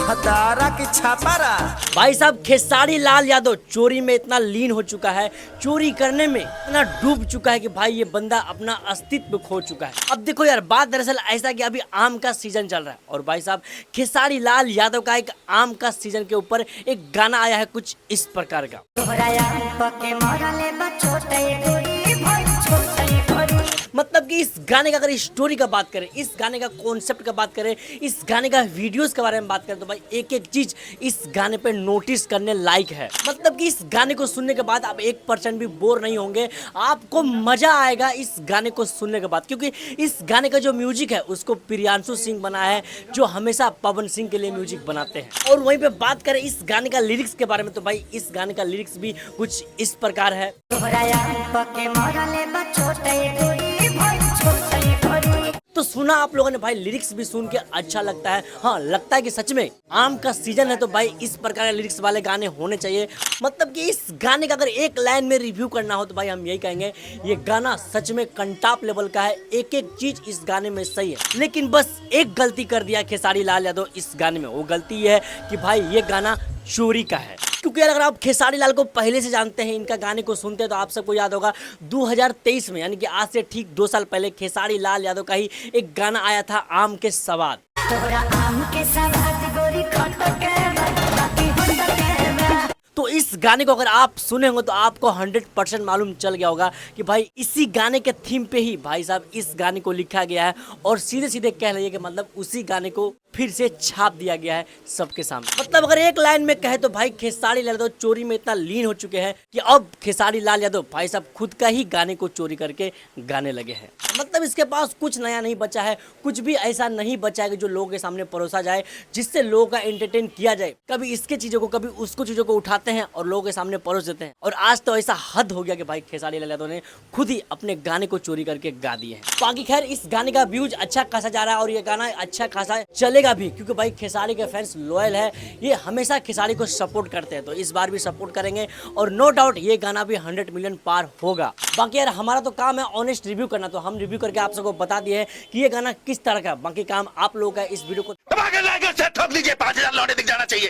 खतारा की छापारा। भाई साहब खेसारी लाल यादव चोरी में इतना लीन हो चुका है, चोरी करने में इतना डूब चुका है कि भाई ये बंदा अपना अस्तित्व खो चुका है। अब देखो यार, बात दरअसल ऐसा कि अभी आम का सीजन चल रहा है और भाई साहब खेसारी लाल यादव का एक आम का सीजन के ऊपर एक गाना आया है कुछ इस प्रकार का। मतलब कि इस गाने का अगर स्टोरी का बात करें, इस गाने का कॉन्सेप्ट का बात करें, इस गाने का वीडियोस के बारे में बात करें तो भाई एक एक चीज इस गाने पे नोटिस करने लायक है। मतलब कि इस गाने को सुनने के बाद आप 1% भी बोर नहीं होंगे, आपको मजा आएगा इस गाने को सुनने के बाद, क्योंकि इस गाने का जो म्यूजिक है उसको प्रियांशु सिंह बनाया है, जो हमेशा पवन सिंह के लिए म्यूजिक बनाते हैं। और वहीं पे बात करें इस गाने का लिरिक्स के बारे में तो भाई इस गाने का लिरिक्स भी कुछ इस प्रकार है। तो सुना आप लोगों ने भाई, लिरिक्स भी सुन के अच्छा लगता है। हाँ, लगता है कि सच में आम का सीजन है तो भाई इस प्रकार के लिरिक्स वाले गाने होने चाहिए। मतलब कि इस गाने का अगर एक लाइन में रिव्यू करना हो तो भाई हम यही कहेंगे, ये गाना सच में कंटाप लेवल का है, एक एक चीज इस गाने में सही है। लेकिन बस एक गलती कर दिया खेसारी लाल यादव इस गाने में, वो गलती ये है कि भाई ये गाना चोरी का है। क्योंकि अगर आप खेसारी लाल को पहले से जानते हैं, इनका गाने को सुनते हैं तो आप सबको याद होगा 2023 में, यानी कि आज से ठीक 2 साल पहले खेसारी लाल यादव का ही एक गाना आया था आम के सवाद। तो इस गाने को अगर आप सुने होंगे तो आपको 100% मालूम चल गया होगा कि भाई इसी गाने के थीम पे ही भाई साहब इस गाने को लिखा गया है और सीधे सीधे कह रही है कि मतलब उसी गाने को फिर से छाप दिया गया है सबके सामने। मतलब अगर एक लाइन में कहे तो भाई खेसारी लाल यादव चोरी में इतना लीन हो चुके हैं कि अब खेसारी लाल यादव भाई साहब खुद का ही गाने को चोरी करके गाने लगे हैं। मतलब इसके पास कुछ नया नहीं बचा है, कुछ भी ऐसा नहीं बचा है कि जो लोगों के सामने परोसा जाए, जिससे लोगों का एंटरटेन किया जाए। कभी इसके चीजों को कभी उसको चीजों को उठाते हैं और लोगों के सामने परोस देते हैं। और आज तो ऐसा हद हो गया कि भाई खेसारी लाल यादव ने खुद ही अपने गाने को चोरी करके गा दिए हैं। बाकी खैर इस गाने का व्यूज अच्छा खासा जा रहा है और ये गाना अच्छा खासा चलेगा भी, क्योंकि भाई खेसारी के फैंस लॉयल है, ये हमेशा खेसारी को सपोर्ट करते हैं, तो इस बार भी सपोर्ट करेंगे और नो डाउट ये गाना भी 100 मिलियन पार होगा। बाकी यार हमारा तो काम है ऑनेस्ट रिव्यू करना, तो हम रिव्यू करके आप सबको बता दिए हैं कि ये गाना किस तरह का। बाकी काम आप लोगों का इस वीडियो को ठोक लीजिए, 5000 लौटे दिख जाना चाहिए।